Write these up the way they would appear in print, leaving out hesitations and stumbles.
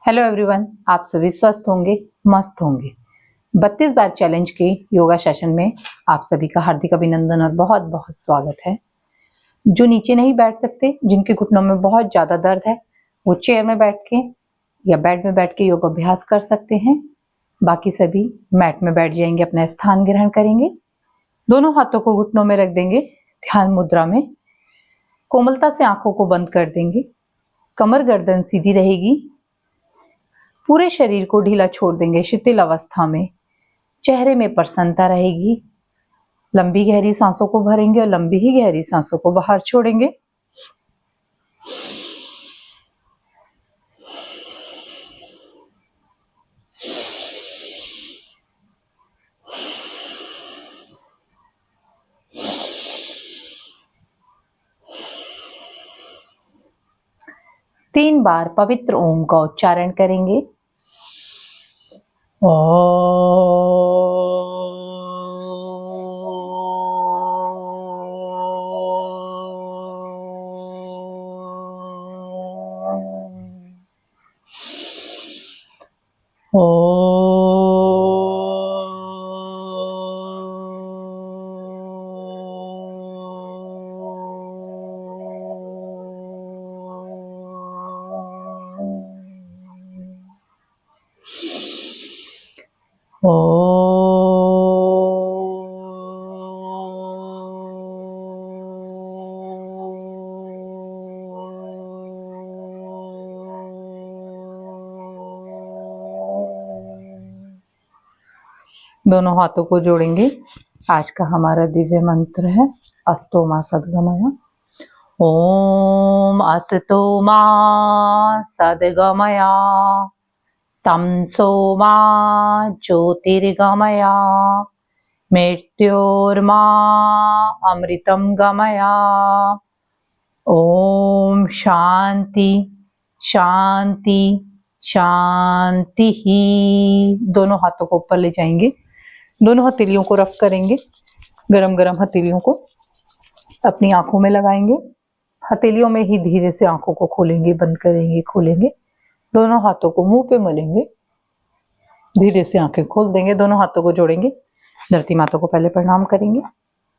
Hello everyone, आप सभी स्वस्थ होंगे, मस्त होंगे। 32 बार चैलेंज के योगा सेशन में आप सभी का हार्दिक अभिनंदन और बहुत बहुत स्वागत है। जो नीचे नहीं बैठ सकते, जिनके घुटनों में बहुत ज़्यादा दर्द है, वो चेयर में बैठ के या बेड में बैठ के योग अभ्यास कर सकते हैं। बाकी सभी मैट में बैठ जाएंगे, अपना स्थान ग्रहण करेंगे, दोनों हाथों को घुटनों में रख देंगे, ध्यान मुद्रा में कोमलता से आंखों को बंद कर देंगे। कमर गर्दन सीधी रहेगी, पूरे शरीर को ढीला छोड़ देंगे। शिथिल अवस्था में चेहरे में प्रसन्नता रहेगी। लंबी गहरी सांसों को भरेंगे और लंबी ही गहरी सांसों को बाहर छोड़ेंगे। तीन बार पवित्र ओम का उच्चारण करेंगे। दोनों हाथों को जोड़ेंगे। आज का हमारा दिव्य मंत्र है अस्तो मा सद्गमय। ओम अस्तो मा सद्गमय तमसो मा ज्योतिर्गमय मृत्योर्मा अमृतम गमय। ओम शांति शांति शांति ही। दोनों हाथों को ऊपर ले जाएंगे, दोनों हथेलियों को रफ करेंगे। गरम गरम हथेलियों को अपनी आंखों में लगाएंगे। हथेलियों में ही धीरे से आंखों को खोलेंगे, बंद करेंगे, खोलेंगे। दोनों हाथों को मुंह पे मलेंगे, धीरे से आंखें खोल देंगे। दोनों हाथों को जोड़ेंगे, धरती माता को पहले प्रणाम करेंगे,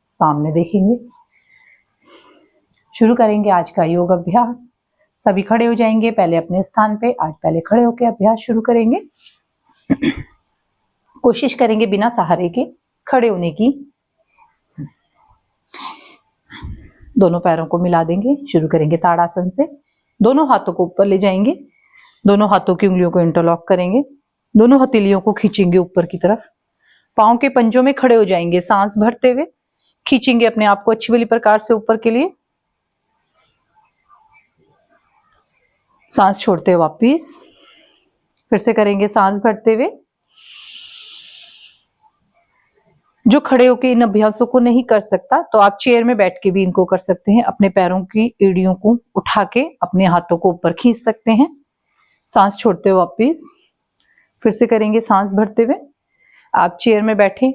सामने देखेंगे। शुरू करेंगे आज का योग अभ्यास। सभी खड़े हो जाएंगे पहले अपने स्थान पे। आज पहले खड़े होकर अभ्यास शुरू करेंगे। कोशिश करेंगे बिना सहारे के खड़े होने की। दोनों पैरों को मिला देंगे। शुरू करेंगे ताड़ासन से। दोनों हाथों को ऊपर ले जाएंगे, दोनों हाथों की उंगलियों को इंटरलॉक करेंगे, दोनों हथेलियों को खींचेंगे ऊपर की तरफ। पांव के पंजों में खड़े हो जाएंगे, सांस भरते हुए खींचेंगे अपने आप को अच्छी वाली प्रकार से ऊपर के लिए। सांस छोड़ते हुए वापिस फिर से करेंगे, सांस भरते हुए। जो खड़े होकर इन अभ्यासों को नहीं कर सकता तो आप चेयर में बैठ के भी इनको कर सकते हैं। अपने पैरों की एड़ियों को उठा के अपने हाथों को ऊपर खींच सकते हैं। सांस छोड़ते हुए वापिस फिर से करेंगे, सांस भरते हुए। आप चेयर में बैठे,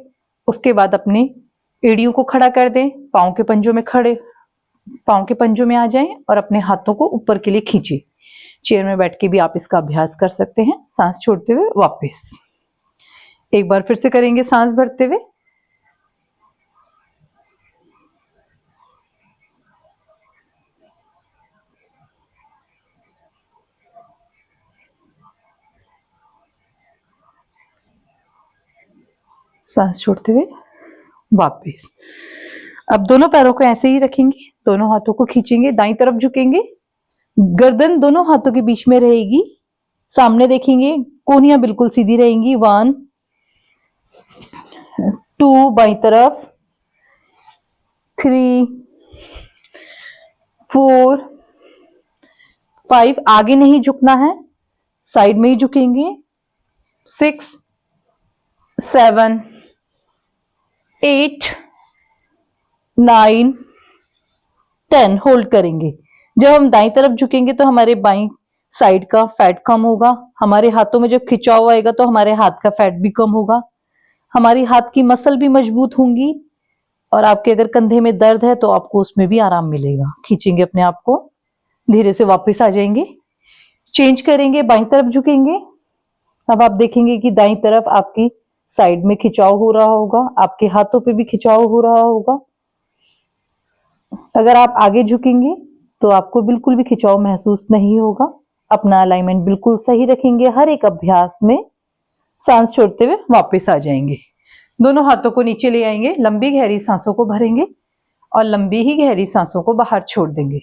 उसके बाद अपने एड़ियों को खड़ा कर दें, पाँव के पंजों में आ जाएं और अपने हाथों को ऊपर के लिए खींचे। चेयर में बैठ के भी आप इसका अभ्यास कर सकते हैं। सांस छोड़ते हुए वापस एक बार फिर से करेंगे, सांस भरते हुए। सांस छोड़ते हुए वापस। अब दोनों पैरों को ऐसे ही रखेंगे, दोनों हाथों को खींचेंगे, दाईं तरफ झुकेंगे, गर्दन दोनों हाथों के बीच में रहेगी, सामने देखेंगे, कोहनियां बिल्कुल सीधी रहेंगी। 1 2 बाईं तरफ, 3 4 5 आगे नहीं झुकना है, साइड में ही झुकेंगे। 6 7 8 9 10 होल्ड करेंगे। जब हम दाईं तरफ झुकेंगे तो हमारे बाईं साइड का फैट कम होगा। हमारे हाथों में जब खिंचाव आएगा तो हमारे हाथ का फैट भी कम होगा, हमारी हाथ की मसल भी मजबूत होंगी और आपके अगर कंधे में दर्द है तो आपको उसमें भी आराम मिलेगा। खींचेंगे अपने आप को, धीरे से वापस आ जाएंगे। चेंज करेंगे, बाईं तरफ झुकेंगे। अब आप देखेंगे कि दाईं तरफ आपकी साइड में खिंचाव हो रहा होगा, आपके हाथों पे भी खिंचाव हो रहा होगा। अगर आप आगे झुकेंगे तो आपको बिल्कुल भी खिंचाव महसूस नहीं होगा। अपना अलाइनमेंट बिल्कुल सही रखेंगे। हर एक अभ्यास में सांस छोड़ते हुए वापस आ जाएंगे। दोनों हाथों को नीचे ले आएंगे, लंबी गहरी सांसों को भरेंगे और लंबी ही गहरी सांसों को बाहर छोड़ देंगे।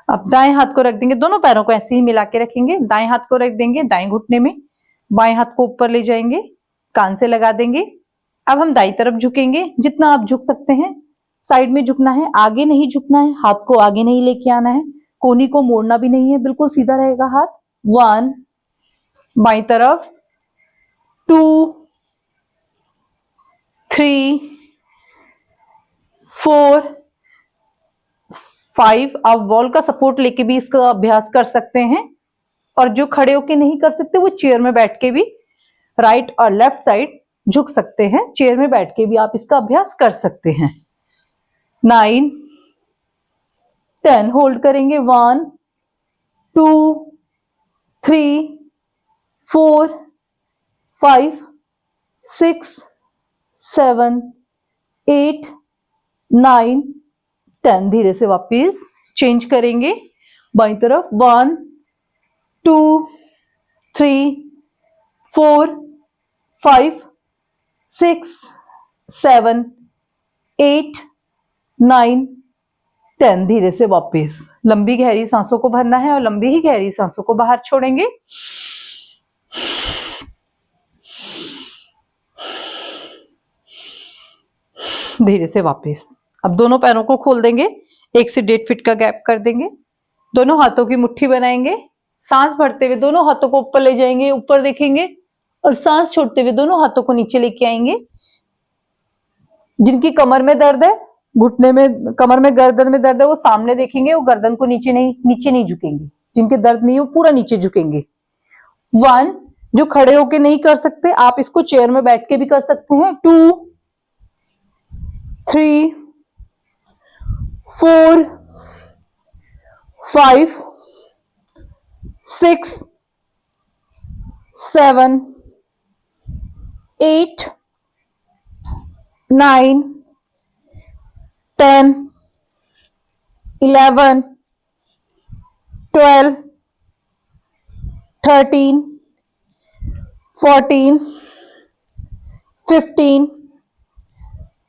अब दाएं हाथ को रख देंगे, दोनों पैरों को ऐसे ही मिला के रखेंगे। दाएं हाथ को रख देंगे दाएं घुटने में, बाएं हाथ को ऊपर ले जाएंगे, कान से लगा देंगे। अब हम दाईं तरफ झुकेंगे, जितना आप झुक सकते हैं। साइड में झुकना है, आगे नहीं झुकना है, हाथ को आगे नहीं लेके आना है, कोहनी को मोड़ना भी नहीं है, बिल्कुल सीधा रहेगा हाथ। 1, बाईं तरफ 2, 3, 4, 5। आप वॉल का सपोर्ट लेके भी इसका अभ्यास कर सकते हैं, और जो खड़े होके नहीं कर सकते वो चेयर में बैठ के भी राइट और लेफ्ट साइड झुक सकते हैं। चेयर में बैठ के भी आप इसका अभ्यास कर सकते हैं। 9, 10 होल्ड करेंगे। 1, 2, 3, 4, 5, 6, 7, 8, 9, 10। धीरे से वापस चेंज करेंगे बाईं तरफ। 1, 2, 3, 4, 5, 6, 7, 8, 9, 10। धीरे से वापस लंबी गहरी सांसों को भरना है और लंबी ही गहरी सांसों को बाहर छोड़ेंगे। धीरे से वापस। अब दोनों पैरों को खोल देंगे, 1 से 1.5 फीट का गैप कर देंगे। दोनों हाथों की मुट्ठी बनाएंगे, सांस भरते हुए दोनों हाथों को ऊपर ले जाएंगे, ऊपर देखेंगे, और सांस छोड़ते हुए दोनों हाथों को नीचे लेके आएंगे। जिनकी कमर में दर्द है, घुटने में, कमर में, गर्दन में दर्द है, वो सामने देखेंगे, वो गर्दन को नीचे नहीं झुकेंगे। जिनके दर्द नहीं है वो पूरा नीचे झुकेंगे। 1, जो खड़े होके नहीं कर सकते आप इसको चेयर में बैठ के भी कर सकते हैं। 2, 3, 4, 5, 6, 7, 8, 9, 10, 11, 12, 13, 14, 15,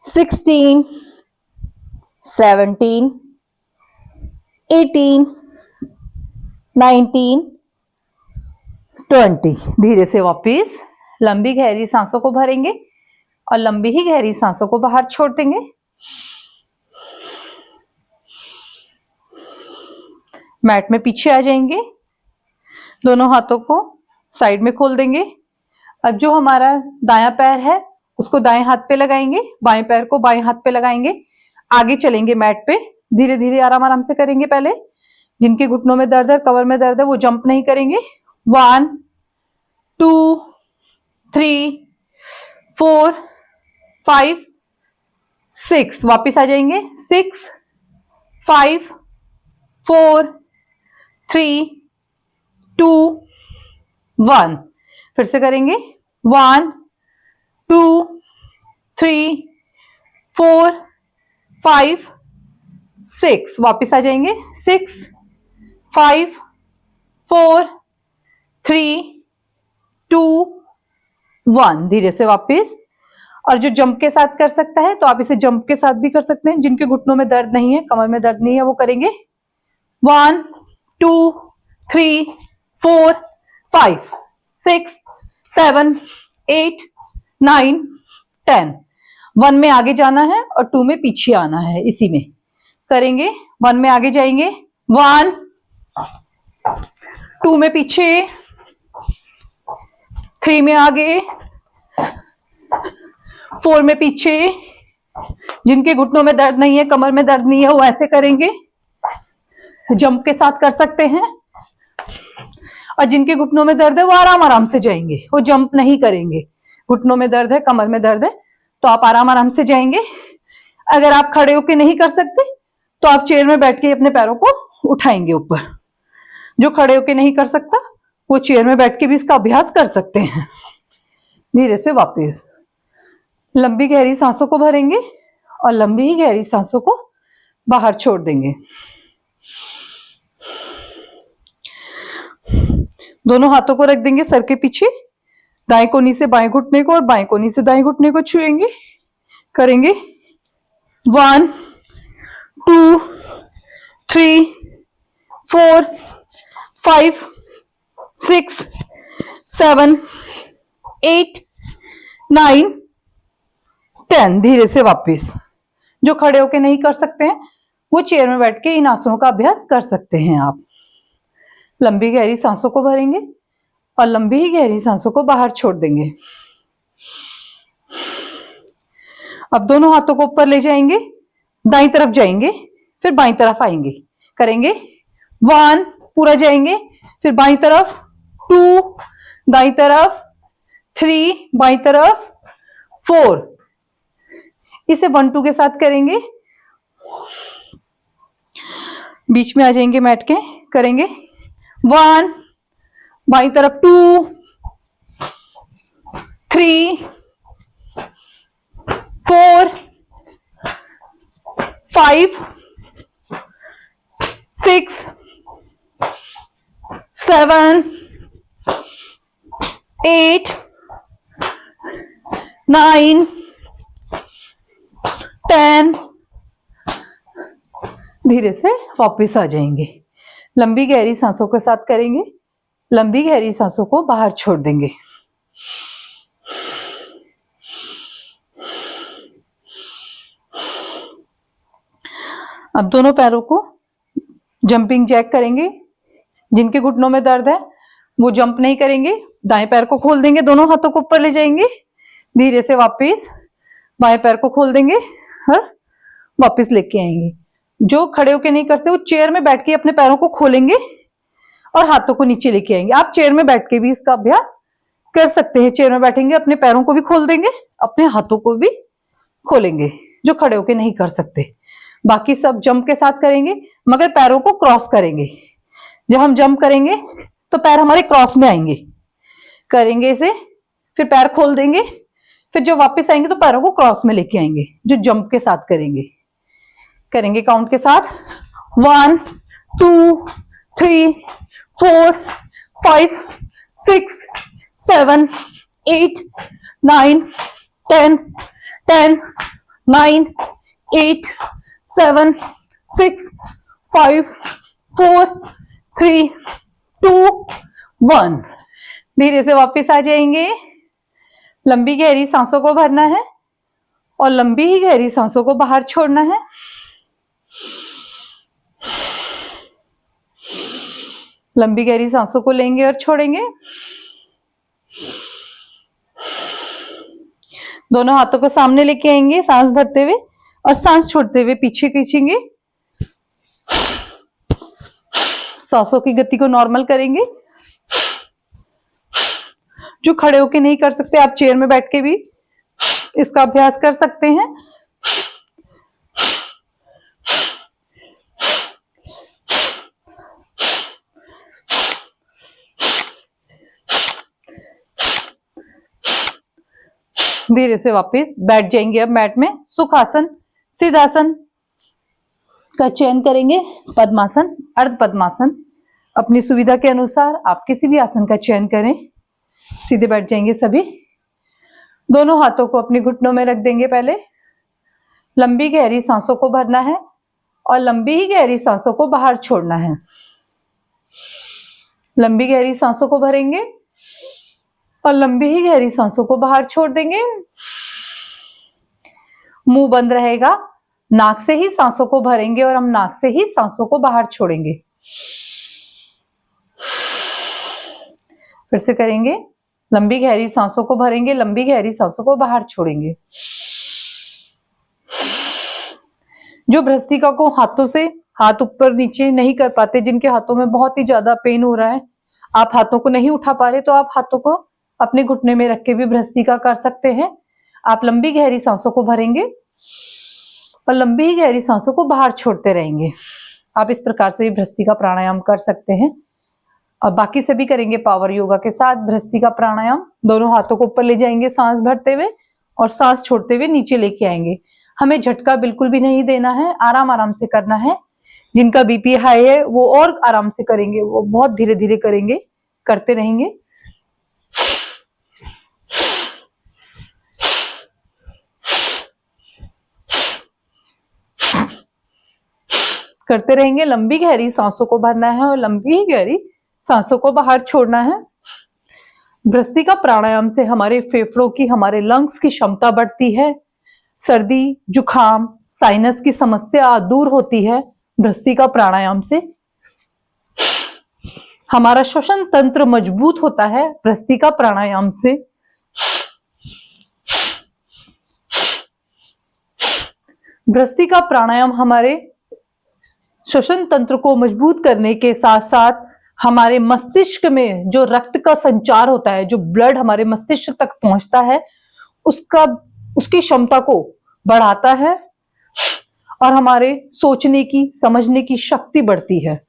16, 17, 18, 19, 20। धीरे से वापस लंबी गहरी सांसों को भरेंगे और लंबी ही गहरी सांसों को बाहर छोड़ देंगे। मैट में पीछे आ जाएंगे, दोनों हाथों को साइड में खोल देंगे। अब जो हमारा दायां पैर है उसको दाएं हाथ पे लगाएंगे, बाएं पैर को बाएं हाथ पे लगाएंगे, आगे चलेंगे मैट पे। धीरे धीरे आराम आराम से करेंगे। पहले जिनके घुटनों में दर्द है, कमर में दर्द है, वो जंप नहीं करेंगे। 1, 2, 3, 4, 5, 6। वापिस आ जाएंगे। 6, 5, 4, 3, 2, 1। फिर से करेंगे। 1, 2, 3, 4, 5, 6। वापिस आ जाएंगे। 6, 5, 4, 3, 2, 1। धीरे से वापिस। और जो जंप के साथ कर सकता है तो आप इसे जंप के साथ भी कर सकते हैं। जिनके घुटनों में दर्द नहीं है, कमर में दर्द नहीं है, वो करेंगे। 1, 2, 3, 4, 5, 6, 7, 8, 9, 10। 1 में आगे जाना है और 2 में पीछे आना है। इसी में करेंगे। 1 में आगे जाएंगे, 1, 2 में पीछे, 3 में आगे, 4 में पीछे। जिनके घुटनों में दर्द नहीं है, कमर में दर्द नहीं है, वो ऐसे करेंगे। जंप के साथ कर सकते हैं। और जिनके घुटनों में दर्द है वो आराम आराम से जाएंगे, वो जंप नहीं करेंगे। घुटनों में दर्द है, कमर में दर्द है, तो आप आराम आराम से जाएंगे। अगर आप खड़े होके नहीं कर सकते तो तो आप चेयर में बैठ के अपने पैरों को उठाएंगे ऊपर। जो खड़े होके नहीं कर सकता वो चेयर में बैठ के भी इसका अभ्यास कर सकते हैं। धीरे से वापस लंबी गहरी सांसों को भरेंगे और लंबी ही गहरी सांसों को बाहर छोड़ देंगे। दोनों हाथों को रख देंगे सर के पीछे, दाएं कोनी से बाएं घुटने को और बाएं कोनी से दाएं घुटने को छुएंगे। करेंगे 1 2 3 4 5 6 7 8 9 10। धीरे से वापस। जो खड़े होके नहीं कर सकते हैं वो चेयर में बैठ के इन आसनों का अभ्यास कर सकते हैं आप। लंबी गहरी सांसों को भरेंगे और लंबी ही गहरी सांसों को बाहर छोड़ देंगे। अब दोनों हाथों को ऊपर ले जाएंगे, दाईं तरफ जाएंगे, फिर बाईं तरफ आएंगे। करेंगे 1 पूरा जाएंगे, फिर बाईं तरफ 2 दाईं तरफ 3 बाईं तरफ 4। इसे 1 2 के साथ करेंगे। बीच में आ जाएंगे मैट के। करेंगे 1 बाईं तरफ 2 3 4 5 6 7 8 9 10। धीरे से वापस आ जाएंगे। लंबी गहरी सांसों के साथ करेंगे, लंबी गहरी सांसों को बाहर छोड़ देंगे। अब दोनों पैरों को जंपिंग जैक करेंगे। जिनके घुटनों में दर्द है वो जंप नहीं करेंगे, दाएं पैर को खोल देंगे, दोनों हाथों को ऊपर ले जाएंगे। धीरे से वापस बाएं पैर को खोल देंगे और वापस लेके आएंगे। जो खड़े होके नहीं करते वो चेयर में बैठ के अपने पैरों को खोलेंगे और हाथों को नीचे लेके आएंगे। आप चेयर में बैठ के भी इसका अभ्यास कर सकते हैं। चेयर में बैठेंगे, अपने पैरों को भी खोल देंगे, अपने हाथों को भी खोलेंगे, जो खड़े होके नहीं कर सकते। बाकी सब जंप के साथ करेंगे, मगर पैरों को क्रॉस करेंगे। जब हम जंप करेंगे तो पैर हमारे क्रॉस में आएंगे। करेंगे इसे, फिर पैर खोल देंगे, फिर जब वापस आएंगे तो पैरों को क्रॉस में लेके आएंगे, जो जंप के साथ करेंगे। करेंगे काउंट के साथ 1 2 3 4 5 6 7 8 9 10 10 9 8 7 6 5 4 3 2 1। धीरे से वापस आ जाएंगे। लंबी गहरी सांसों को भरना है और लंबी ही गहरी सांसों को बाहर छोड़ना है। लंबी गहरी सांसों को लेंगे और छोड़ेंगे। दोनों हाथों को सामने लेके आएंगे, सांस भरते हुए और सांस छोड़ते हुए पीछे खींचेंगे। सांसों की गति को नॉर्मल करेंगे। जो खड़े होके नहीं कर सकते आप चेयर में बैठ के भी इसका अभ्यास कर सकते हैं। धीरे से वापस बैठ जाएंगे। अब मैट में सुखासन, सिद्धासन का चयन करेंगे, पद्मासन, अर्ध पद्मासन। अपनी सुविधा के अनुसार आप किसी भी आसन का चयन करें। सीधे बैठ जाएंगे सभी। दोनों हाथों को अपने घुटनों में रख देंगे। पहले लंबी गहरी सांसों को भरना है और लंबी ही गहरी सांसों को बाहर छोड़ना है। लंबी गहरी सांसों को भरेंगे और लंबी ही गहरी सांसों को बाहर छोड़ देंगे। मुंह बंद रहेगा। नाक से ही सांसों को भरेंगे और हम नाक से ही सांसों को बाहर छोड़ेंगे। फिर से करेंगे। लंबी गहरी सांसों को भरेंगे, लंबी गहरी सांसों को बाहर छोड़ेंगे। जो भ्रस्तिका को हाथों से हाथ ऊपर नीचे नहीं कर पाते, जिनके हाथों में बहुत ही ज्यादा पेन हो रहा है, आप हाथों को नहीं उठा पा रहे, तो आप हाथों को अपने घुटने में रख के भी भ्रस्तिका कर सकते हैं। आप लंबी गहरी सांसों को भरेंगे और लंबी गहरी सांसों को बाहर छोड़ते रहेंगे। आप इस प्रकार से भ्रस्त्रिका प्राणायाम कर सकते हैं। और बाकी सभी करेंगे पावर योगा के साथ भ्रस्त्रिका प्राणायाम। दोनों हाथों को ऊपर ले जाएंगे सांस भरते हुए और सांस छोड़ते हुए नीचे लेके आएंगे। हमें झटका बिल्कुल भी नहीं देना है, आराम आराम से करना है। जिनका बीपी हाई है वो और आराम से करेंगे, वो बहुत धीरे धीरे करेंगे, करते रहेंगे। करते रहेंगे। लंबी गहरी सांसों को भरना है और लंबी गहरी सांसों को बाहर छोड़ना है। भ्रस्त्रिका प्राणायाम से हमारे फेफड़ों की, हमारे लंग्स की क्षमता बढ़ती है। सर्दी, जुखाम, साइनस की समस्या दूर होती है भ्रस्त्रिका प्राणायाम से। हमारा श्वसन तंत्र मजबूत होता है भ्रस्त्रिका प्राणायाम से। भ्रस्त्रिका प्राणायाम हमारे श्वसन तंत्र को मजबूत करने के साथ साथ हमारे मस्तिष्क में जो रक्त का संचार होता है, जो ब्लड हमारे मस्तिष्क तक पहुंचता है, उसकी क्षमता को बढ़ाता है और हमारे सोचने की, समझने की शक्ति बढ़ती है।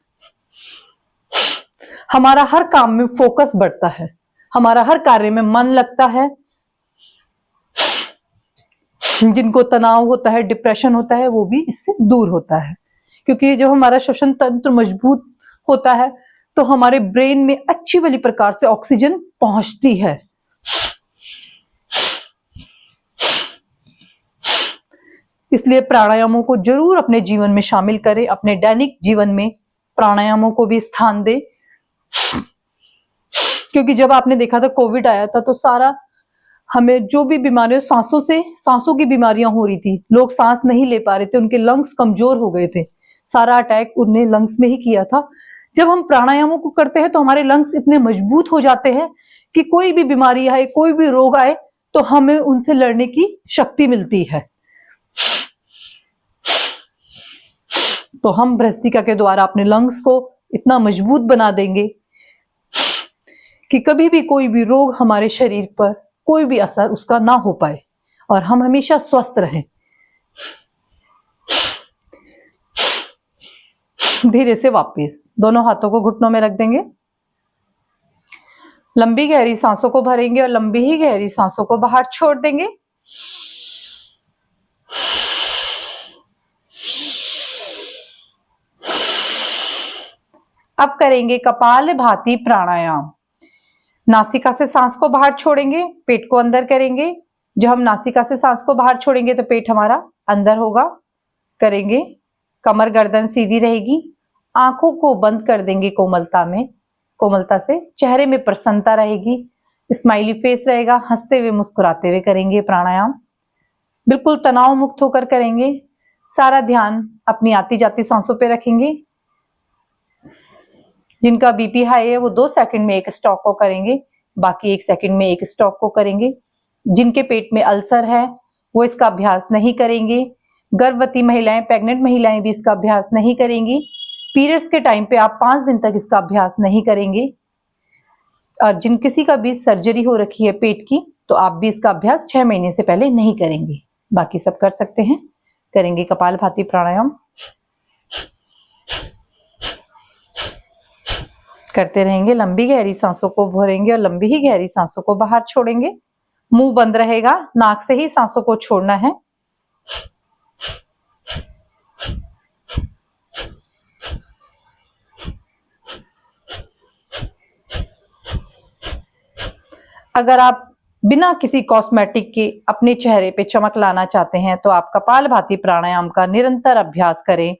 हमारा हर काम में फोकस बढ़ता है, हमारा हर कार्य में मन लगता है। जिनको तनाव होता है, डिप्रेशन होता है, वो भी इससे दूर होता है। क्योंकि जब हमारा श्वसन तंत्र मजबूत होता है तो हमारे ब्रेन में अच्छी वाली प्रकार से ऑक्सीजन पहुंचती है। इसलिए प्राणायामों को जरूर अपने जीवन में शामिल करें, अपने दैनिक जीवन में प्राणायामों को भी स्थान दें। क्योंकि जब आपने देखा था कोविड आया था तो सारा हमें जो भी बीमारियां, सांसों की बीमारियां हो रही थी, लोग सांस नहीं ले पा रहे थे, उनके लंग्स कमजोर हो गए थे, सारा अटैक उन्हें लंग्स में ही किया था। जब हम प्राणायामों को करते हैं तो हमारे लंग्स इतने मजबूत हो जाते हैं कि कोई भी बीमारी आए, कोई भी रोग आए तो हमें उनसे लड़ने की शक्ति मिलती है। तो हम भ्रस्त्रिका के द्वारा अपने लंग्स को इतना मजबूत बना देंगे कि कभी भी कोई भी रोग हमारे शरीर पर, कोई भी असर उसका ना हो पाए और हम हमेशा स्वस्थ रहें। धीरे से वापस दोनों हाथों को घुटनों में रख देंगे। लंबी गहरी सांसों को भरेंगे और लंबी ही गहरी सांसों को बाहर छोड़ देंगे। अब करेंगे कपालभाति प्राणायाम। नासिका से सांस को बाहर छोड़ेंगे, पेट को अंदर करेंगे। जब हम नासिका से सांस को बाहर छोड़ेंगे तो पेट हमारा अंदर होगा। करेंगे, कमर गर्दन सीधी रहेगी, आंखों को बंद कर देंगे कोमलता से। चेहरे में प्रसन्नता रहेगी, स्माइली फेस रहेगा, हंसते हुए मुस्कुराते हुए करेंगे प्राणायाम। बिल्कुल तनाव मुक्त होकर करेंगे। सारा ध्यान अपनी आती जाती सांसों पे रखेंगे। जिनका बीपी हाई है वो 2 सेकंड में एक स्टॉक को करेंगे, बाकी 1 सेकंड में एक स्टॉक को करेंगे। जिनके पेट में अल्सर है वो इसका अभ्यास नहीं करेंगे। गर्भवती महिलाएं, प्रेग्नेंट महिलाएं भी इसका अभ्यास नहीं करेंगी। पीरियड्स के टाइम पे आप 5 दिन तक इसका अभ्यास नहीं करेंगे। और जिन किसी का भी सर्जरी हो रखी है पेट की तो आप भी इसका अभ्यास 6 महीने से पहले नहीं करेंगे। बाकी सब कर सकते हैं। करेंगे कपालभाति प्राणायाम। करते रहेंगे। लंबी गहरी सांसों को भरेंगे और लंबी ही गहरी सांसों को बाहर छोड़ेंगे। मुंह बंद रहेगा, नाक से ही सांसों को छोड़ना है। अगर आप बिना किसी कॉस्मेटिक के अपने चेहरे पे चमक लाना चाहते हैं तो आप कपालभाति प्राणायाम का निरंतर अभ्यास करें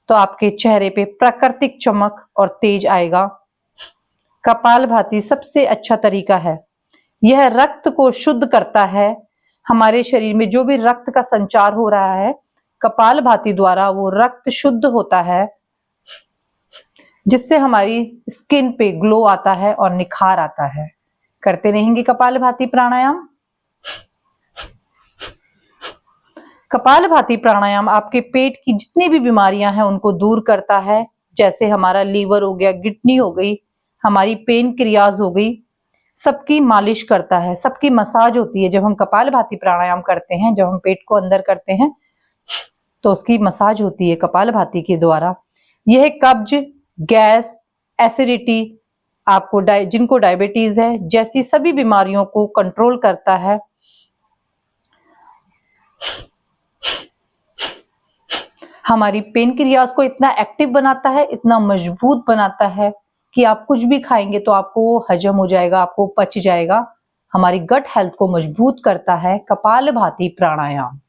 तो आपके चेहरे पे प्राकृतिक चमक और तेज आएगा। कपालभाति सबसे अच्छा तरीका है। यह रक्त को शुद्ध करता है। हमारे शरीर में जो भी रक्त का संचार हो रहा है, कपालभाति द्वारा वो रक्त शुद्ध होता है, जिससे हमारी स्किन पे ग्लो आता है और निखार आता है। करते रहेंगे कपालभाति प्राणायाम। कपालभाति प्राणायाम आपके पेट की जितनी भी बीमारियां हैं उनको दूर करता है। जैसे हमारा लीवर हो गया, किडनी हो गई, हमारी पेन क्रियाज हो गई, सबकी मालिश करता है, सबकी मसाज होती है। जब हम कपालभाति प्राणायाम करते हैं, जब हम पेट को अंदर करते हैं तो उसकी मसाज होती है कपालभाति के द्वारा। यह कब्ज, गैस, एसिडिटी, आपको जिनको डायबिटीज है जैसी सभी बीमारियों को कंट्रोल करता है। हमारी पेनक्रियाज को इतना एक्टिव बनाता है, इतना मजबूत बनाता है कि आप कुछ भी खाएंगे तो आपको हजम हो जाएगा, आपको पच जाएगा। हमारी गट हेल्थ को मजबूत करता है कपालभाति प्राणायाम।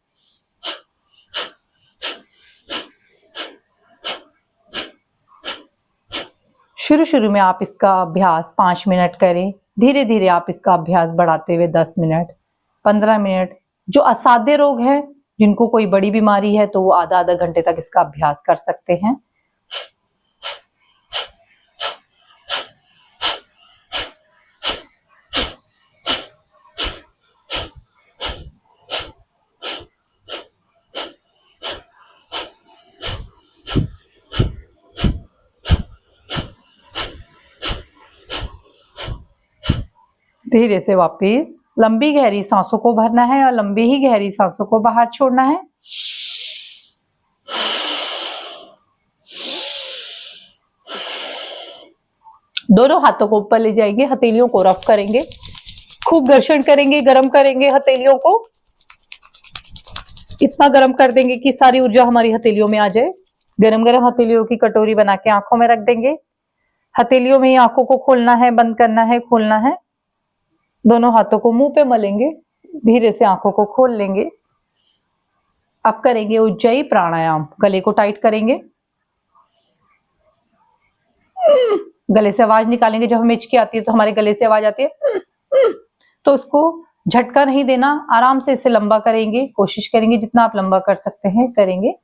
शुरू में आप इसका अभ्यास 5 मिनट करें, धीरे धीरे आप इसका अभ्यास बढ़ाते हुए 10 मिनट, 15 मिनट। जो असाध्य रोग है, जिनको कोई बड़ी बीमारी है, तो वो आधा घंटे तक इसका अभ्यास कर सकते हैं। धीरे से वापस लंबी गहरी सांसों को भरना है और लंबी ही गहरी सांसों को बाहर छोड़ना है। दोनों हाथों को ऊपर ले जाएंगे, हथेलियों को रफ करेंगे, खूब घर्षण करेंगे, गर्म करेंगे हथेलियों को। इतना गर्म कर देंगे कि सारी ऊर्जा हमारी हथेलियों में आ जाए। गरम गरम हथेलियों की कटोरी बना के आंखों में रख देंगे। हथेलियों में ही आंखों को खोलना है, बंद करना है, खोलना है। दोनों हाथों को मुंह पे मलेंगे, धीरे से आंखों को खोल लेंगे। अब करेंगे उज्जयी प्राणायाम। गले को टाइट करेंगे, गले से आवाज निकालेंगे। जब हमें हिचकी आती है तो हमारे गले से आवाज आती है, तो उसको झटका नहीं देना, आराम से इसे लंबा करेंगे। कोशिश करेंगे जितना आप लंबा कर सकते हैं करेंगे।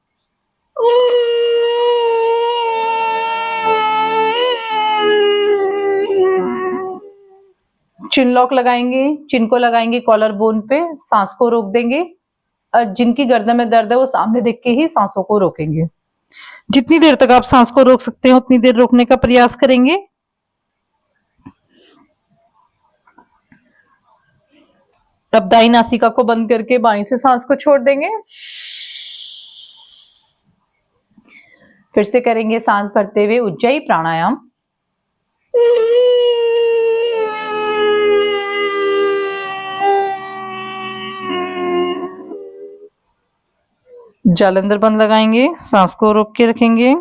चिन लॉक लगाएंगे, चिन को लगाएंगे कॉलर बोन पे, सांस को रोक देंगे और जिनकी गर्दन में दर्द है वो सामने देख के ही सांसों को रोकेंगे। जितनी देर तक आप सांस को रोक सकते हैं उतनी देर रोकने का प्रयास करेंगे। अब दाई नासिका को बंद करके बाईं से सांस को छोड़ देंगे। फिर से करेंगे सांस भरते हुए उज्जयी प्राणायाम। जालंधर बंद लगाएंगे, सांस को रोक के रखेंगे।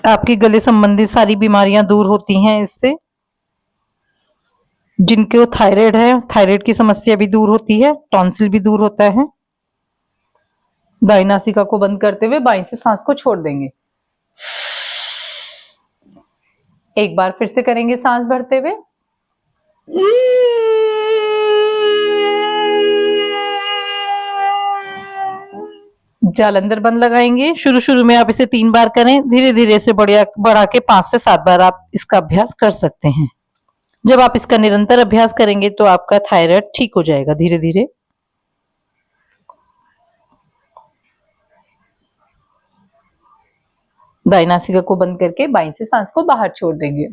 आपकी गले संबंधी सारी बीमारियां दूर होती हैं इससे। जिनको थायराइड है, थायराइड की समस्या भी दूर होती है, टॉन्सिल भी दूर होता है। दाई नासिका को बंद करते हुए बाईं से सांस को छोड़ देंगे। एक बार फिर से करेंगे सांस भरते हुए। जालंधर बंद लगाएंगे। शुरू में आप इसे 3 बार करें, धीरे धीरे इसे बढ़ा के 5 से 7 बार आप इसका अभ्यास कर सकते हैं। जब आप इसका निरंतर अभ्यास करेंगे तो आपका थायराइड ठीक हो जाएगा धीरे धीरे। दाई नासिका को बंद करके बाईं से सांस को बाहर छोड़ देंगे।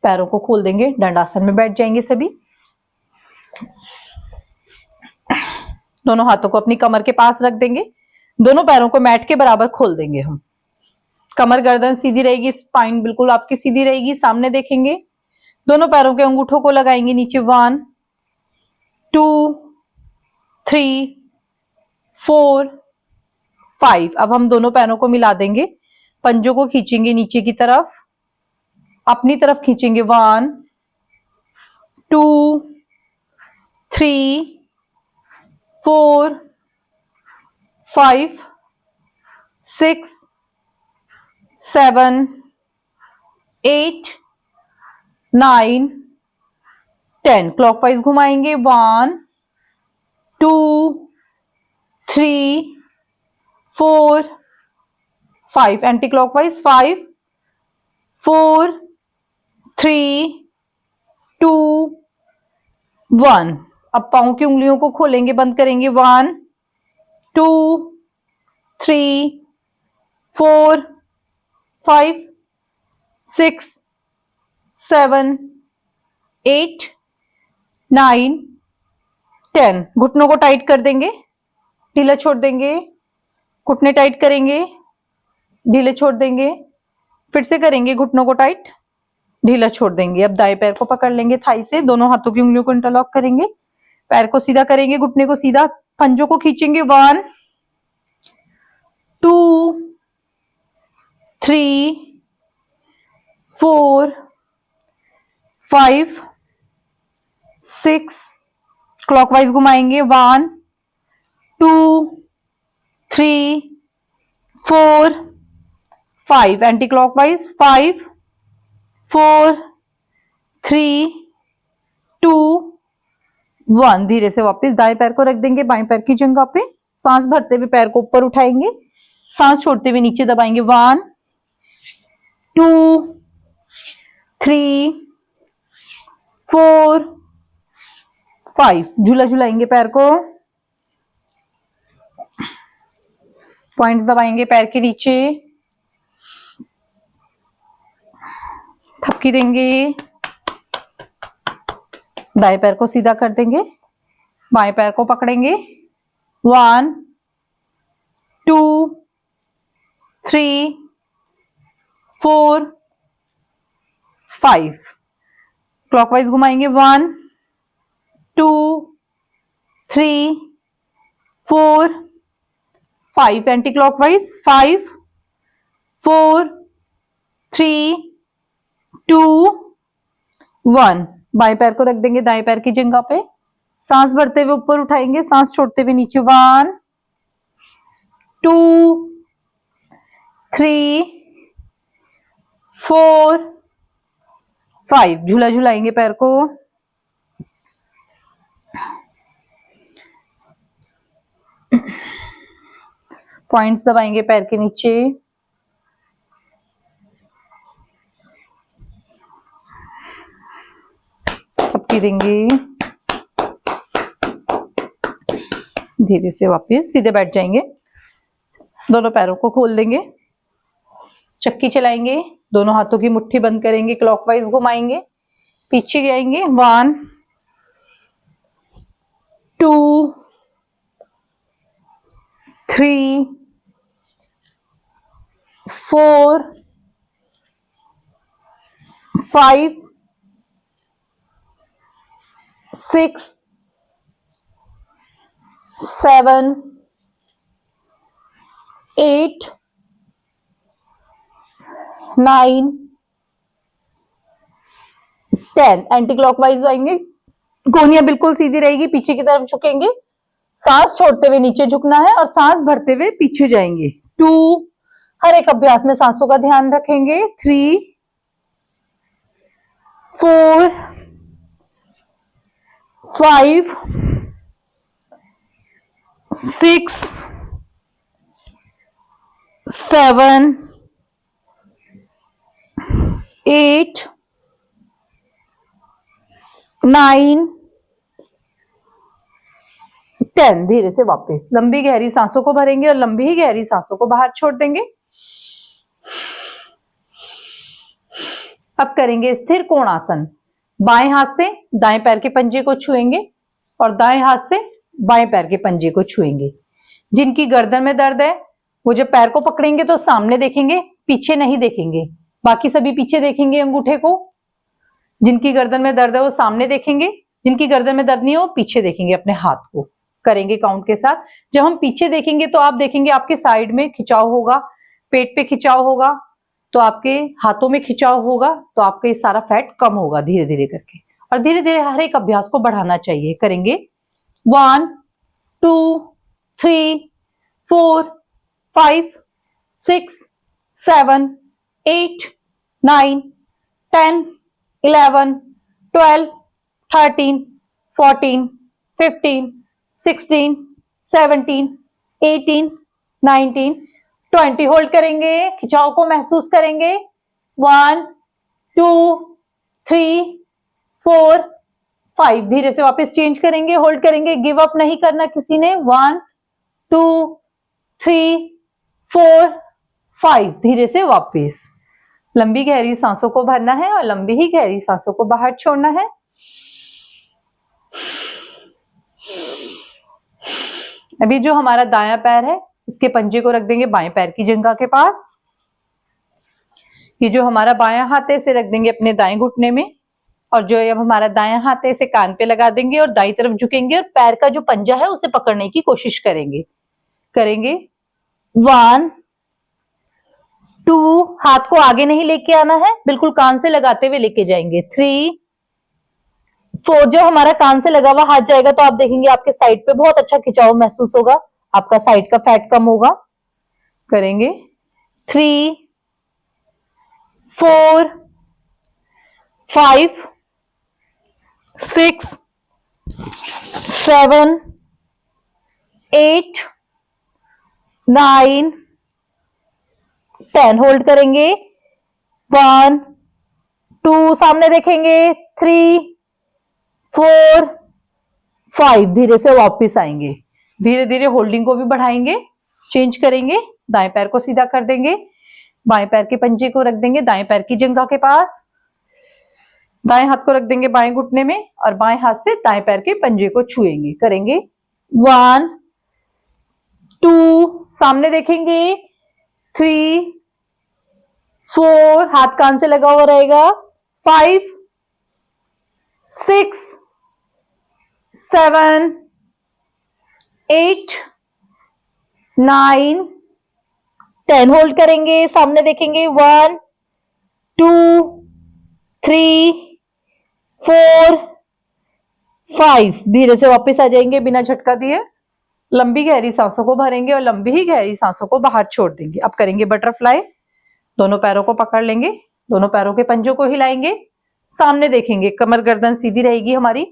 पैरों को खोल देंगे, दंडासन में बैठ जाएंगे सभी। दोनों हाथों को अपनी कमर के पास रख देंगे, दोनों पैरों को मैट के बराबर खोल देंगे हम। कमर गर्दन सीधी रहेगी, स्पाइन बिल्कुल आपकी सीधी रहेगी, सामने देखेंगे। दोनों पैरों के अंगूठों को लगाएंगे नीचे। 1 2 3 4 5। अब हम दोनों पैरों को मिला देंगे, पंजों को खींचेंगे नीचे की तरफ, अपनी तरफ खींचेंगे। 1 2 3 4 5 6 7 8 9 10। क्लॉकवाइज घुमाएंगे। 1 2 3 4 5। Anti clockwise 5 4 3 2 1। अब पांव की उंगलियों को खोलेंगे, बंद करेंगे। 1 2 3 4 5 6 7 8 9 10, घुटनों को टाइट कर देंगे, ढीला छोड़ देंगे, घुटने टाइट करेंगे, ढीले छोड़ देंगे, फिर से करेंगे घुटनों को टाइट, ढीला छोड़ देंगे। अब दाएं पैर को पकड़ लेंगे थाई से, दोनों हाथों की उंगलियों को इंटरलॉक करेंगे, पैर को सीधा करेंगे, घुटने को सीधा, पंजों को खींचेंगे। 1 2 3 4 5 6, क्लॉकवाइज घुमाएंगे। 1 2 3 4 5, एंटी क्लॉकवाइज। 5 4 3 2 1, धीरे से वापस दाएं पैर को रख देंगे बाएं पैर की जगह पे, सांस भरते हुए पैर को ऊपर उठाएंगे, सांस छोड़ते हुए नीचे दबाएंगे। 1 2 3 4 5, झूला झुलाएंगे पैर को, पॉइंट्स दबाएंगे पैर के नीचे, थपकी देंगे, दाएं पैर को सीधा कर देंगे, बाएं पैर को पकड़ेंगे। 1 2 3 4 5, क्लॉकवाइज घुमाएंगे। 1 2 3 4 5, एंटी क्लॉकवाइज। 5 4 3 2 1, बाएं पैर को रख देंगे दाएं पैर की जगह पे, सांस भरते हुए ऊपर उठाएंगे, सांस छोड़ते हुए नीचे। 1 2 3 4 5, झूला झुलाएंगे पैर को, पॉइंट्स दबाएंगे पैर के नीचे, थपकी देंगे, धीरे से वापस सीधे बैठ जाएंगे, दोनों पैरों को खोल देंगे, चक्की चलाएंगे, दोनों हाथों की मुट्ठी बंद करेंगे, क्लॉकवाइज घुमाएंगे, पीछे जाएंगे। 1 2 3 4 5 6 7 8 9 10, एंटी क्लॉकवाइज आएंगे, कोहनियां बिल्कुल सीधी रहेगी, पीछे की तरफ झुकेंगे, सांस छोड़ते हुए नीचे झुकना है और सांस भरते हुए पीछे जाएंगे। 2, हर एक अभ्यास में सांसों का ध्यान रखेंगे। 3 4 5 6 7 8 9 10, धीरे से वापस लंबी गहरी सांसों को भरेंगे और लंबी ही गहरी सांसों को बाहर छोड़ देंगे। अब करेंगे स्थिर कोणासन, बाएं हाथ से दाएं पैर के पंजे को छुएंगे और दाएं हाथ से बाएं पैर के पंजे को छुएंगे। जिनकी गर्दन में दर्द है वो जब पैर को पकड़ेंगे तो सामने देखेंगे, पीछे नहीं देखेंगे, बाकी सभी पीछे देखेंगे अंगूठे को। जिनकी गर्दन में दर्द है वो सामने देखेंगे, जिनकी गर्दन में दर्द नहीं है वो पीछे देखेंगे अपने हाथ को। करेंगे काउंट के साथ। जब हम पीछे देखेंगे तो आप देखेंगे आपके साइड में खिंचाव होगा, पेट पे खिंचाव होगा, तो आपके हाथों में खिंचाव होगा, तो आपका ये सारा फैट कम होगा धीरे धीरे करके। और धीरे धीरे हर एक अभ्यास को बढ़ाना चाहिए। करेंगे 1 2 3 4 5 6 7 8 9 10 11 12 13 14 15 16 17 18 19 20। होल्ड करेंगे, खिंचाव को महसूस करेंगे। 1 2 3 4 5, धीरे से वापस चेंज करेंगे, होल्ड करेंगे, गिव अप नहीं करना किसी ने। 1 2 3 4 5, धीरे से वापस लंबी गहरी सांसों को भरना है और लंबी ही गहरी सांसों को बाहर छोड़ना है। अभी जो हमारा दायां पैर है इसके पंजे को रख देंगे बाएं पैर की जंघा के पास। ये जो हमारा बायां हाथ है इसे रख देंगे अपने दाएं घुटने में, और जो अब हमारा दायां हाथ है इसे कान पे लगा देंगे और दाईं तरफ झुकेंगे और पैर का जो पंजा है उसे पकड़ने की कोशिश करेंगे। 1 2, हाथ को आगे नहीं लेके आना है, बिल्कुल कान से लगाते हुए लेके जाएंगे। 3 4, जो हमारा कान से लगा हुआ हाथ जाएगा तो आप देखेंगे आपके साइड पे बहुत अच्छा खिंचाव महसूस होगा, आपका साइड का फैट कम होगा। 3 4 5 6 7 8 9 10, होल्ड करेंगे। 1 2, सामने देखेंगे। 3 4 5, धीरे से वापस आएंगे। धीरे धीरे होल्डिंग को भी बढ़ाएंगे, चेंज करेंगे। दाएं पैर को सीधा कर देंगे, बाएं पैर के पंजे को रख देंगे दाएं पैर की जंघा के पास, दाएं हाथ को रख देंगे बाएं घुटने में और बाएं हाथ से दाएं पैर के पंजे को छुएंगे। 1 2, सामने देखेंगे। 3 4, हाथ कान से लगा हुआ रहेगा। 5 6 7 8 9 10, होल्ड करेंगे, सामने देखेंगे। 1 2 3 4 5, धीरे से वापस आ जाएंगे बिना झटका दिए। लंबी गहरी सांसों को भरेंगे और लंबी ही गहरी सांसों को बाहर छोड़ देंगे। अब करेंगे बटरफ्लाई। दोनों पैरों को पकड़ लेंगे, दोनों पैरों के पंजों को हिलाएंगे, सामने देखेंगे, कमर गर्दन सीधी रहेगी हमारी।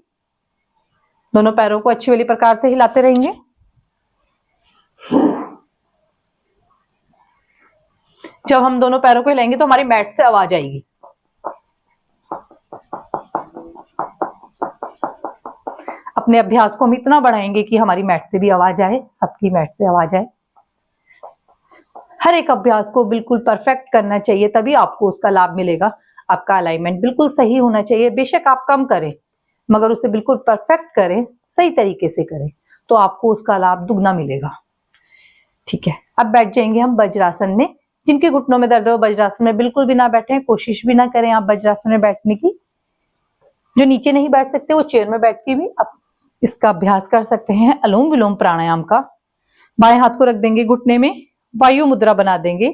दोनों पैरों को अच्छी वाली प्रकार से हिलाते रहेंगे। जब हम दोनों पैरों को हिलाएंगे तो हमारी मैट से आवाज आएगी। अपने अभ्यास को हम इतना बढ़ाएंगे कि हमारी मैट से भी आवाज आए, सबकी मैट से आवाज आए। हर एक अभ्यास को बिल्कुल परफेक्ट करना चाहिए, तभी आपको उसका लाभ मिलेगा। आपका अलाइनमेंट बिल्कुल सही होना चाहिए। बेशक आप कम करें मगर उसे बिल्कुल परफेक्ट करें, सही तरीके से करें, तो आपको उसका लाभ दुगना मिलेगा। ठीक है, अब बैठ जाएंगे हम वज्रासन में। जिनके घुटनों में दर्द हो वज्रासन में बिल्कुल भी ना बैठे, कोशिश भी ना करें आप वज्रासन में बैठने की। जो नीचे नहीं बैठ सकते वो चेयर में बैठ के भी आप इसका अभ्यास कर सकते हैं, अनुलोम विलोम प्राणायाम का। बाएं हाथ को रख देंगे घुटने में, वायु मुद्रा बना देंगे।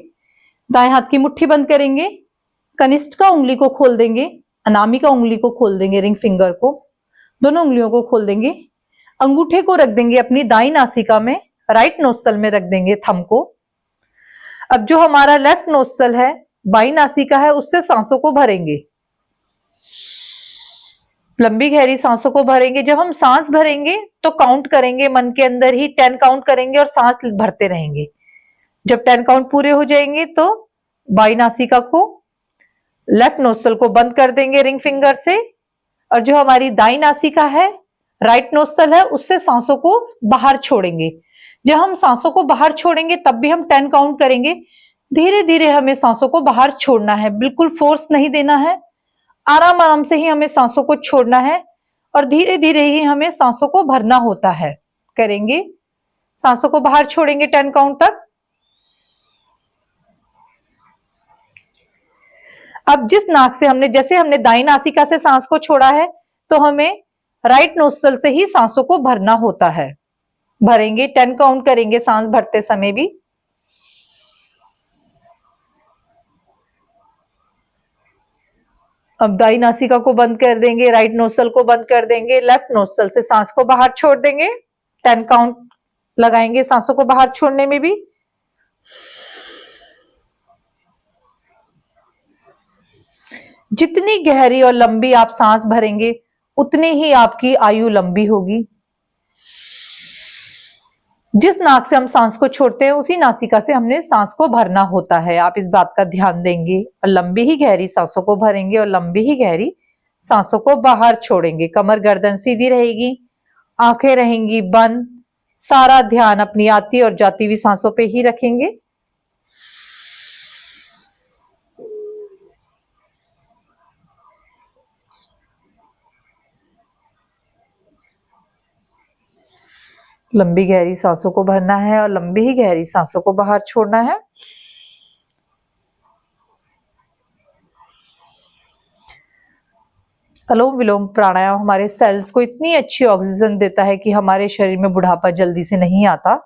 दाएं हाथ की मुट्ठी बंद करेंगे, कनिष्ठ का उंगली को खोल देंगे, अनामिका उंगली को खोल देंगे, रिंग फिंगर को, दोनों उंगलियों को खोल देंगे। अंगूठे को रख देंगे अपनी दाईं नासिका में, राइट नोस्टल में रख देंगे थंब को। अब जो हमारा लेफ्ट नोस्टल है, बाईं नासिका है, उससे सांसों को भरेंगे, लंबी गहरी सांसों को भरेंगे। जब हम सांस भरेंगे तो काउंट करेंगे, मन के अंदर ही 10 काउंट करेंगे और सांस भरते रहेंगे। जब 10 काउंट पूरे हो जाएंगे तो बाईं नासिका को, लेफ्ट नोस्टल को बंद कर देंगे रिंग फिंगर से, और जो हमारी दाईं नासिका है, राइट नोस्टल है, उससे सांसों को बाहर छोड़ेंगे। जब हम सांसों को बाहर छोड़ेंगे तब भी हम 10 काउंट करेंगे। धीरे धीरे हमें सांसों को बाहर छोड़ना है, बिल्कुल फोर्स नहीं देना है, आराम आराम से ही हमें सांसों को छोड़ना है और धीरे धीरे ही हमें सांसों को भरना होता है। करेंगे, सांसों को बाहर छोड़ेंगे 10 काउंट तक। अब जिस नाक से जैसे हमने दाईं नासिका से सांस को छोड़ा है तो हमें राइट नोस्टल से ही सांसों को भरना होता है। भरेंगे, 10 काउंट करेंगे सांस भरते समय भी। अब दाईं नासिका को बंद कर देंगे, राइट नोस्टल को बंद कर देंगे, लेफ्ट नोस्टल से सांस को बाहर छोड़ देंगे। 10 काउंट लगाएंगे सांसों को बाहर छोड़ने में भी। जितनी गहरी और लंबी आप सांस भरेंगे उतनी ही आपकी आयु लंबी होगी। जिस नाक से हम सांस को छोड़ते हैं उसी नासिका से हमने सांस को भरना होता है। आप इस बात का ध्यान देंगे और लंबी ही गहरी सांसों को भरेंगे और लंबी ही गहरी सांसों को बाहर छोड़ेंगे। कमर गर्दन सीधी रहेगी, आंखें रहेंगी बंद, सारा ध्यान अपनी आती और जाती हुई सांसों पे ही रखेंगे। लंबी गहरी सांसों को भरना है और लंबी ही गहरी सांसों को बाहर छोड़ना है। अनुलोम विलोम प्राणायाम हमारे सेल्स को इतनी अच्छी ऑक्सीजन देता है कि हमारे शरीर में बुढ़ापा जल्दी से नहीं आता।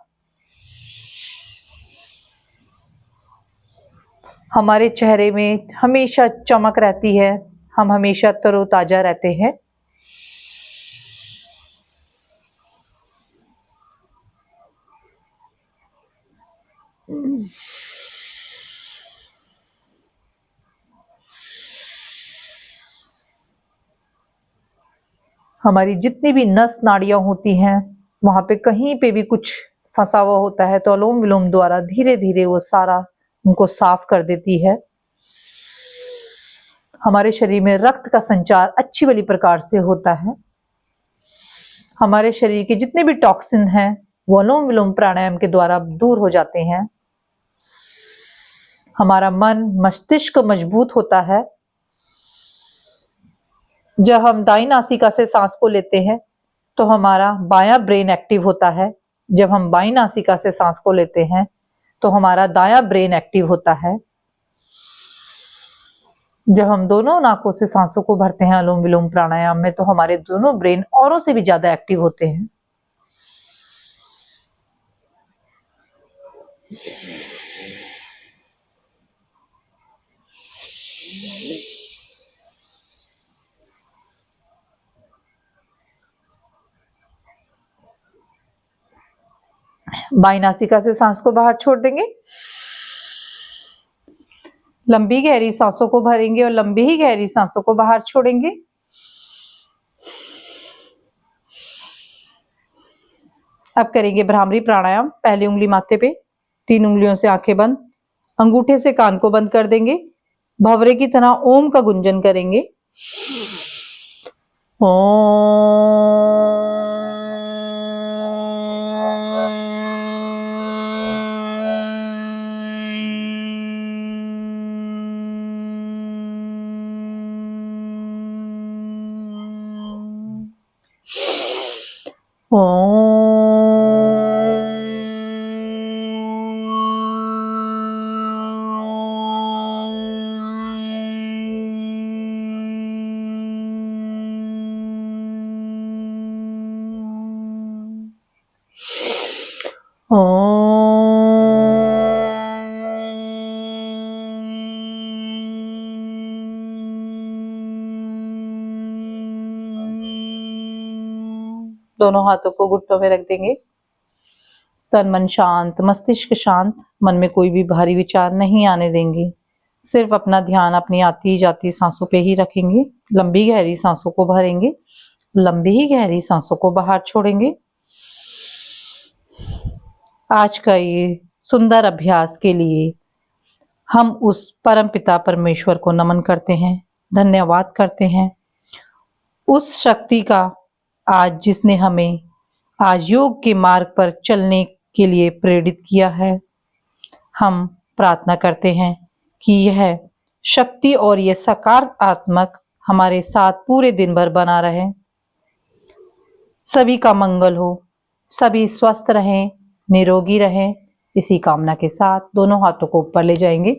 हमारे चेहरे में हमेशा चमक रहती है, हम हमेशा तरोताजा रहते हैं। हमारी जितनी भी नस नाड़ियां होती हैं वहां पे कहीं पे भी कुछ फंसा हुआ होता है तो अनुलोम विलोम द्वारा धीरे धीरे वो सारा उनको साफ कर देती है। हमारे शरीर में रक्त का संचार अच्छी वाली प्रकार से होता है। हमारे शरीर के जितने भी टॉक्सिन हैं वो अनुलोम विलोम प्राणायाम के द्वारा दूर हो जाते हैं। हमारा मन मस्तिष्क मजबूत होता है। जब हम दाई नासिका से सांस को लेते हैं तो हमारा बायां ब्रेन एक्टिव होता है। जब हम बाईं नासिका से सांस को लेते हैं तो हमारा दायां ब्रेन एक्टिव होता है। जब हम दोनों नाकों से सांसों को भरते हैं अनुलोम विलोम प्राणायाम में तो हमारे दोनों ब्रेन औरों से भी ज्यादा एक्टिव होते हैं। बाईं नासिका से सांस को बाहर छोड़ देंगे। लंबी गहरी सांसों को भरेंगे और लंबी ही गहरी सांसों को बाहर छोड़ेंगे। अब करेंगे भ्रामरी प्राणायाम। पहली उंगली माथे पे, 3 उंगलियों से आंखें बंद, अंगूठे से कान को बंद कर देंगे। भंवरे की तरह ओम का गुंजन करेंगे। दोनों हाथों को घुटनों में रख देंगे। तन मन शांत, मस्तिष्क शांत, मन में कोई भी भारी विचार नहीं आने देंगे। सिर्फ अपना ध्यान अपनी आती जाती सांसों पे ही रखेंगे। लंबी गहरी सांसों को भरेंगे, लंबी ही गहरी सांसों को बाहर छोड़ेंगे। आज का ये सुंदर अभ्यास के लिए हम उस परम पिता परमेश्वर को नमन करते हैं, धन्यवाद करते हैं। उस शक्ति का आज जिसने हमें आज योग के मार्ग पर चलने के लिए प्रेरित किया है, हम प्रार्थना करते हैं कि यह शक्ति और यह सकारात्मक हमारे साथ पूरे दिन भर बना रहे। सभी का मंगल हो, सभी स्वस्थ रहें, निरोगी रहें। इसी कामना के साथ दोनों हाथों को ऊपर ले जाएंगे,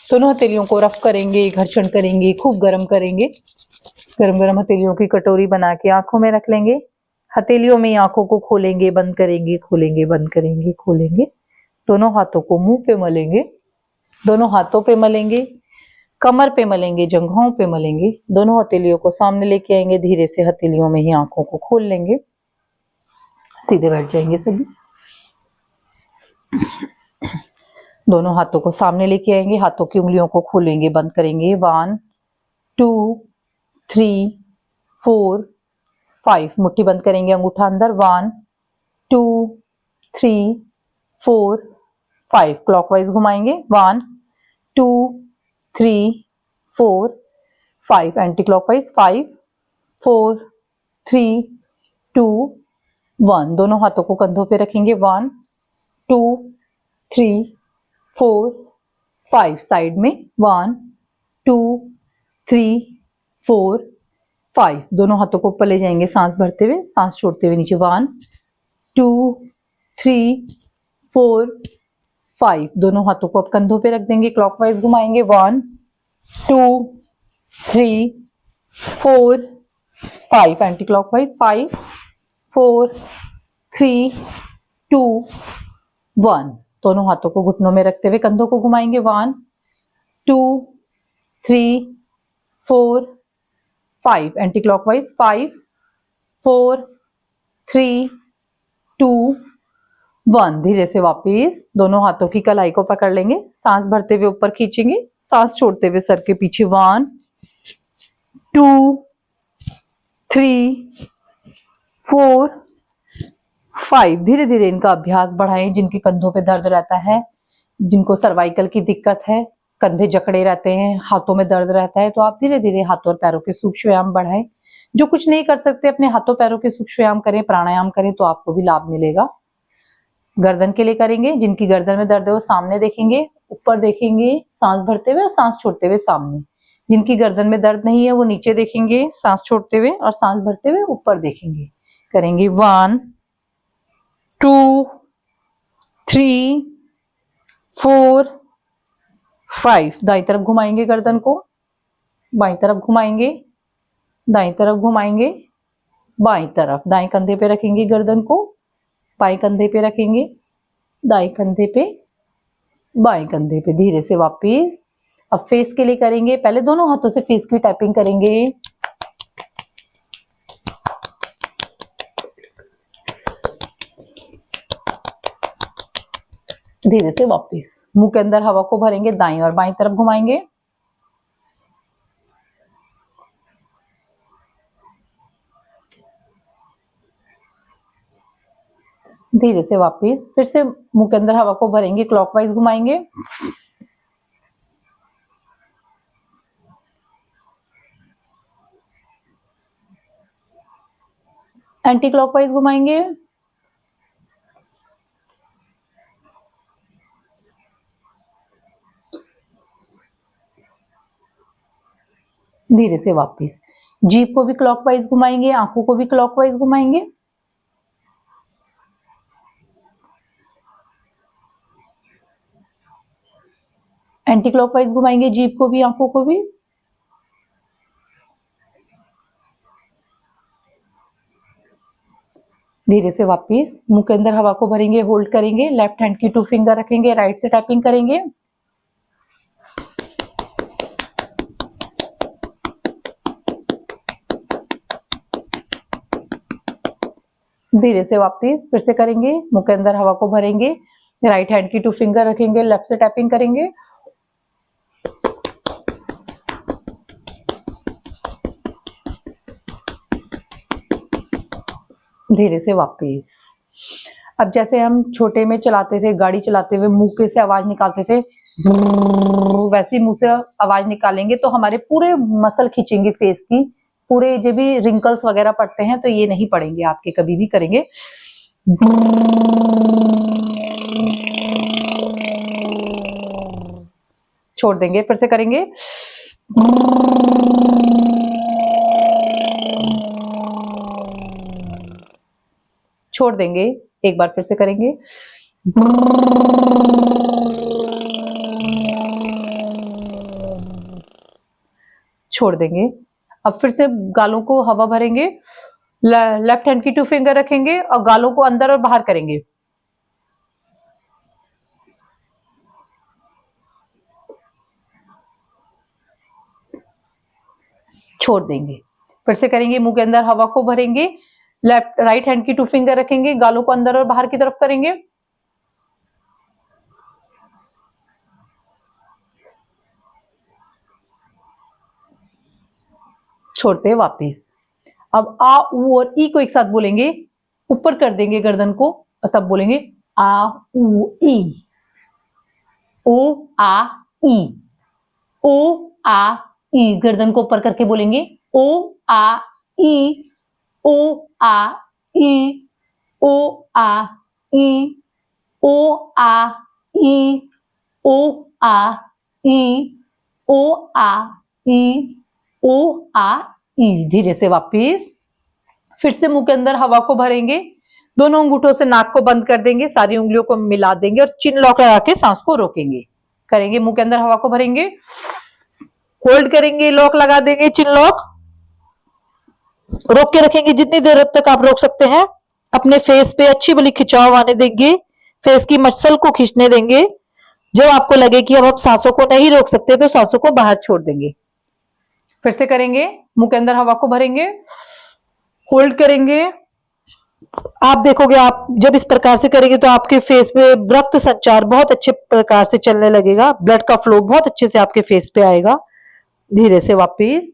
दोनों हथेलियों को रफ करेंगे, घर्षण करेंगे, खूब गर्म करेंगे। गरम गरम हथेलियों की कटोरी बना के आंखों में रख लेंगे। हथेलियों में आंखों को खोलेंगे, बंद करेंगे, खोलेंगे, बंद करेंगे, खोलेंगे। दोनों हाथों को मुंह पे मलेंगे, दोनों हाथों पे मलेंगे, कमर पे मलेंगे, जंघों पे मलेंगे। दोनों हथेलियों को सामने लेके आएंगे, धीरे से हथेलियों में ही आंखों को खोल लेंगे। सीधे बैठ जाएंगे सभी। दोनों हाथों को सामने लेके आएंगे, हाथों की उंगलियों को खोलेंगे, बंद करेंगे। 1 2 3 4 5 मुट्ठी बंद करेंगे, अंगूठा अंदर। 1 2 3 4 5 क्लॉकवाइज घुमाएंगे। 1 2 3 4 5 एंटी क्लॉकवाइज। 5 4 3 2 1 दोनों हाथों को कंधों पे रखेंगे। 1 2 3 4 5 साइड में। 1 2 3 4 5 दोनों हाथों को ऊपर ले जाएंगे, सांस भरते हुए, सांस छोड़ते हुए नीचे। 1 2 3 4 5। दोनों हाथों को अब कंधों पे रख देंगे, क्लॉकवाइज घुमाएंगे। 1 2 3 4 5, एंटी क्लॉकवाइज। 5 4 3 2 1। दोनों हाथों को घुटनों में रखते हुए कंधों को घुमाएंगे। 1 2 3 4 5, एंटी क्लॉकवाइज। 5 4 3 2 1। धीरे से वापस दोनों हाथों की कलाई को पकड़ लेंगे, सांस भरते हुए ऊपर खींचेंगे, सांस छोड़ते हुए सर के पीछे। 1 2 3 4 5। धीरे धीरे इनका अभ्यास बढ़ाएं। जिनके कंधों पे दर्द रहता है, जिनको सर्वाइकल की दिक्कत है, कंधे जकड़े रहते हैं, हाथों में दर्द रहता है, तो आप धीरे धीरे हाथों और पैरों के सूक्ष्म व्यायाम बढ़ाएं। जो कुछ नहीं कर सकते अपने हाथों पैरों के सूक्ष्म व्यायाम करें, प्राणायाम करें, तो आपको भी लाभ मिलेगा। गर्दन के लिए करेंगे। जिनकी गर्दन में दर्द है वो सामने देखेंगे, ऊपर देखेंगे, सांस भरते हुए और सांस छोड़ते हुए सामने। जिनकी गर्दन में दर्द नहीं है वो नीचे देखेंगे, सांस छोड़ते हुए और सांस भरते हुए ऊपर देखेंगे। करेंगे 1 2 3 4 5। दाईं तरफ घुमाएंगे गर्दन को, बाईं तरफ घुमाएंगे, दाईं तरफ घुमाएंगे, बाईं तरफ। दाएं कंधे पे रखेंगे गर्दन को, बाएं कंधे पे रखेंगे, दाएं कंधे पे, बाएं कंधे पे। धीरे से वापस। अब फेस के लिए करेंगे। पहले दोनों हाथों से फेस की टैपिंग करेंगे। धीरे से वापस मुंह के अंदर हवा को भरेंगे, दाईं और बाईं तरफ घुमाएंगे। धीरे से वापस फिर से मुंह के अंदर हवा को भरेंगे, क्लॉकवाइज घुमाएंगे। एंटी क्लॉकवाइज घुमाएंगे। धीरे से वापस जीभ को भी क्लॉकवाइज घुमाएंगे, आंखों को भी क्लॉकवाइज घुमाएंगे। एंटी क्लॉकवाइज घुमाएंगे, जीभ को भी, आंखों को भी। धीरे से वापस मुंह के अंदर हवा को भरेंगे, होल्ड करेंगे, लेफ्ट हैंड की 2 फिंगर रखेंगे, राइट से टैपिंग करेंगे। धीरे से वापस फिर से करेंगे, मुंह के अंदर हवा को भरेंगे, राइट हैंड की 2 फिंगर रखेंगे, लेफ्ट से टैपिंग करेंगे। धीरे से वापस। अब जैसे हम छोटे में चलाते थे, गाड़ी चलाते हुए मुंह के से आवाज निकालते थे, वैसी मुंह से आवाज निकालेंगे तो हमारे पूरे मसल खींचेंगे फेस की, पूरे जो भी रिंकल्स वगैरह पड़ते हैं तो ये नहीं पड़ेंगे आपके, कभी भी करेंगे। छोड़ देंगे, फिर से करेंगे। छोड़ देंगे, एक बार फिर से करेंगे। छोड़ देंगे। अब फिर से गालों को हवा भरेंगे, लेफ्ट हैंड की 2 फिंगर रखेंगे और गालों को अंदर और बाहर करेंगे। छोड़ देंगे, फिर से करेंगे, मुंह के अंदर हवा को भरेंगे, राइट हैंड की 2 फिंगर रखेंगे, गालों को अंदर और बाहर की तरफ करेंगे। छोड़ते हैं वापिस। अब आ, ऊ और ई को एक साथ बोलेंगे, ऊपर कर देंगे गर्दन को और तब बोलेंगे आ ऊ ई। ओ आ ई, ओ आ ई। गर्दन को ऊपर करके बोलेंगे ओ आ ई, ओ आ ई, ओ आ ई, ओ आ ई, ओ आ ई, ओ आ ई, ओ आ ई। धीरे से वापिस फिर से मुंह के अंदर हवा को भरेंगे, दोनों अंगूठों से नाक को बंद कर देंगे, सारी उंगलियों को मिला देंगे और चिन लॉक लगा के सांस को रोकेंगे। करेंगे, मुंह के अंदर हवा को भरेंगे, होल्ड करेंगे, लॉक लगा देंगे, चिन लॉक रोक के रखेंगे जितनी देर तक आप रोक सकते हैं। अपने फेस पे अच्छी भली खिंचाव आने देंगे, फेस की मसल को खींचने देंगे। जब आपको लगे कि अब आप सांसों को नहीं रोक सकते तो सांसों को बाहर छोड़ देंगे। फिर से करेंगे, मुंह के अंदर हवा को भरेंगे, होल्ड करेंगे। आप देखोगे, आप जब इस प्रकार से करेंगे तो आपके फेस पे रक्त संचार बहुत अच्छे प्रकार से चलने लगेगा, ब्लड का फ्लो बहुत अच्छे से आपके फेस पे आएगा। धीरे से वापिस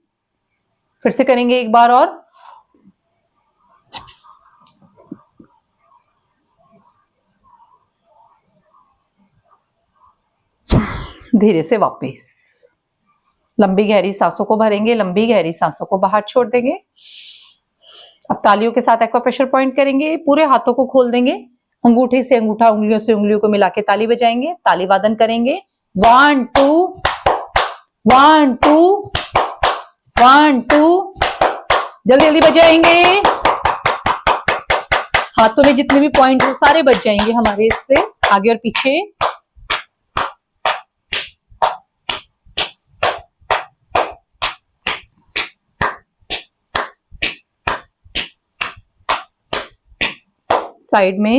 फिर से करेंगे एक बार और। धीरे से वापिस लंबी गहरी सांसों को भरेंगे, लंबी गहरी सांसों को बाहर छोड़ देंगे। अब तालियों के साथ एक्वा प्रेशर पॉइंट करेंगे, पूरे हाथों को खोल देंगे, अंगूठे से अंगूठा, उंगलियों से उंगलियों को मिला के ताली बजाएंगे, ताली वादन करेंगे। 1 2 1 2 1 2 जल्दी जल्दी बजाएंगे। हाथों में जितने भी पॉइंट है सारे बज जाएंगे हमारे इससे, आगे और पीछे। साइड में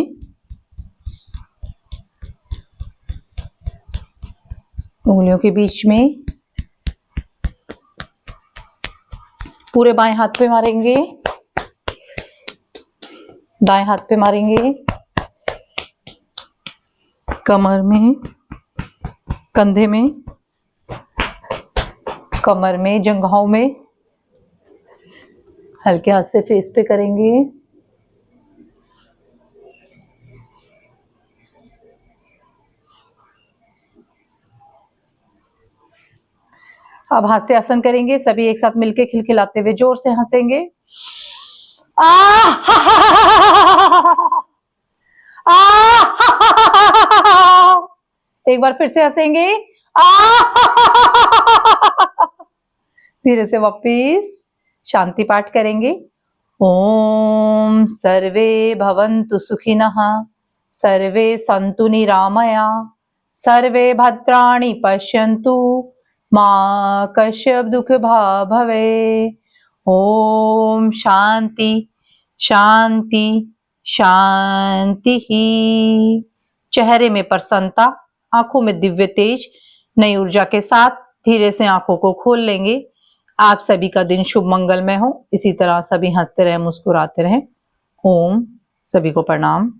उंगलियों के बीच में, पूरे बाएं हाथ पे मारेंगे, दाएं हाथ पे मारेंगे, कमर में, कंधे में, कमर में, जंघाओं में, हल्के हाथ से फेस पे करेंगे। अब हास्य आसन करेंगे, सभी एक साथ मिलके खिलखिलाते हुए जोर से हंसेंगे। एक बार फिर से हंसेंगे। धीरे से वापिस शांति पाठ करेंगे। ओम सर्वे भवन्तु सुखिनः, सर्वे सन्तु निरामया, सर्वे भद्राणि पश्यन्तु, मां कश्चित् दुःख भाग् भवेत्। ओम शांति शांति शांति। चेहरे में प्रसन्नता, आंखों में दिव्य तेज, नई ऊर्जा के साथ धीरे से आंखों को खोल लेंगे। आप सभी का दिन शुभ मंगलमय हो। इसी तरह सभी हंसते रहे, मुस्कुराते रहे। ओम, सभी को प्रणाम।